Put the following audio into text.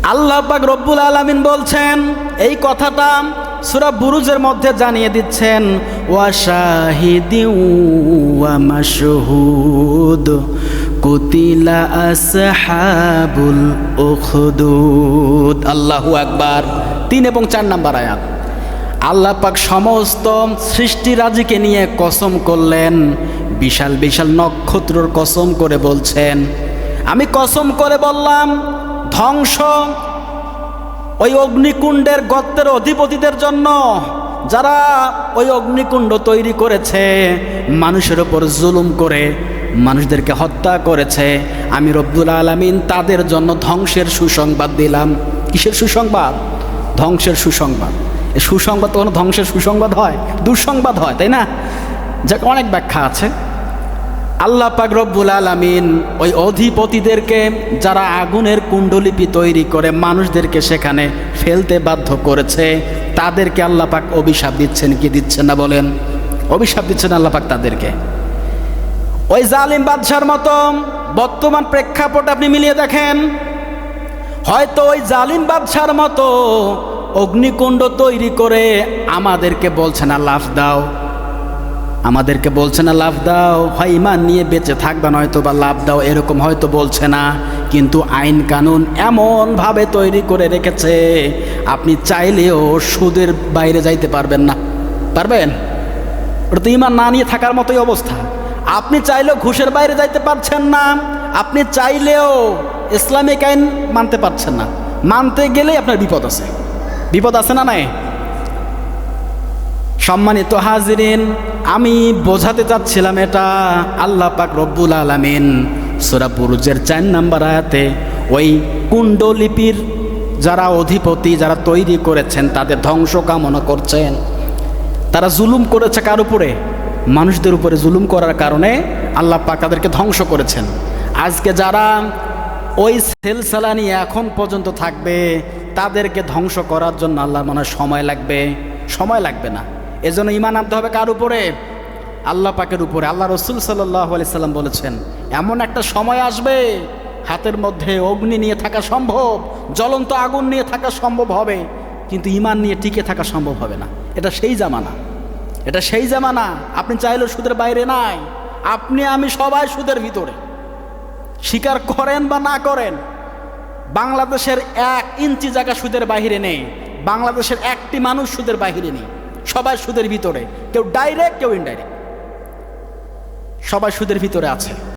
আল্লাহ পাক রব্বুল আলামিন বলছেন এই কথাটা সূরা বুরুজের মধ্যে জানিয়ে দিচ্ছেন, ওয়া শাহিদিন ওয়া মাশহুদ কুতিলা আসহাবুল উখদুদ। আল্লাহু আকবার। 3 এবং 4 নম্বর আয়াত। আল্লাহ পাক সমস্ত সৃষ্টিরাজিকে নিয়ে কসম করলেন, বিশাল বিশাল নক্ষত্রর কসম করে বলছেন, আমি কসম করে বললাম ধ্বংস ওই অগ্নিকুণ্ডের গর্তের অধিপতিদের জন্য, যারা ওই অগ্নিকুণ্ড তৈরি করেছে, মানুষের ওপর জুলুম করে মানুষদেরকে হত্যা করেছে। আমি রব্বুল আলামিন তাদের জন্য ধ্বংসের সুসংবাদ দিলাম। কিসের সুসংবাদ? ধ্বংসের সুসংবাদ। এই সুসংবাদ তো কোনো ধ্বংসের সুসংবাদ হয়? দুঃসংবাদ হয়, তাই না? যাকে অনেক ব্যাখ্যা আছে। আল্লাহ পাক রব্বুল আলামিন ওই অধিপতিদেরকে, যারা আগুনের কুণ্ডলিপি তৈরি করে মানুষদেরকে সেখানে ফেলতে বাধ্য করেছে, তাদেরকে আল্লাহ পাক অভিশাপ দিচ্ছেন কি দিচ্ছেন না বলেন? অভিশাপ দিচ্ছেন আল্লাহ পাক তাদেরকে। ওই জালিম বাদশার মতো বর্তমান প্রেক্ষাপট আপনি মিলিয়ে দেখেন, হয়তো ওই জালিম বাদশার মতো অগ্নিকুণ্ড তৈরি করে আমাদেরকে বলছে না লাফ দাও, আমাদেরকে বলছে না লাভ দাও, হয় ইমান নিয়ে বেঁচে থাকবে, নয়তো বা লাভ দাও, এরকম হয়তো বলছে না। কিন্তু আইন কানুন এমনভাবে তৈরি করে রেখেছে, আপনি চাইলেও সুদের বাইরে যাইতে পারবেন না। পারবেন? ওটা তো ইমান না নিয়ে থাকার মতোই অবস্থা। আপনি চাইলেও ঘুষের বাইরে যাইতে পারছেন না, আপনি চাইলেও ইসলামিক আইন মানতে পারছেন না। মানতে গেলেই আপনার বিপদ আছে। বিপদ আছে না নাই? সম্মানিত হাজিরিন, আমি বোঝাতে চাচ্ছিলাম এটা আল্লাহ পাক রব্বুল আলামিন সূরা বুরুজের 4 নম্বর আয়াতে ওই কুণ্ডলিপির যারা অধিপতি, যারা তৈরি করেছেন, তাদের ধ্বংস কামনা করছেন। তারা জুলুম করেছে কার উপরে? মানুষদের উপরে জুলুম করার কারণে আল্লাহ পাক তাদেরকে ধ্বংস করেছেন। আজকে যারা ওই সিলসিলা নিয়ে এখন পর্যন্ত থাকবে, তাদেরকে ধ্বংস করার জন্য আল্লাহর মনে সময় লাগবে? সময় লাগবে না। এজন্য ঈমান আনতে হবে কার উপরে? আল্লাহ পাকের উপরে। আল্লাহ রাসূল সাল্লাল্লাহু আলাইহি সাল্লাম বলেছেন, এমন একটা সময় আসবে হাতের মধ্যে অগ্নি নিয়ে থাকা সম্ভব, জ্বলন্ত আগুন নিয়ে থাকা সম্ভব হবে, কিন্তু ঈমান নিয়ে টিকে থাকা সম্ভব হবে না। এটা সেই জামানা, এটা সেই জামানা। আপনি চাইলেও সুদের বাইরে নাই, আপনি আমি সবাই সুদের ভিতরে। স্বীকার করেন বা না করেন, বাংলাদেশের 1 ইঞ্চি জায়গা সুদের বাহিরে নেই। বাংলাদেশের একটি মানুষ সুদের বাহিরে নেই, সবাই সুদের ভিতরে। কেউ ডাইরেক্ট, কেউ ইনডাইরেক্ট, সবাই সুদের ভিতরে আছে।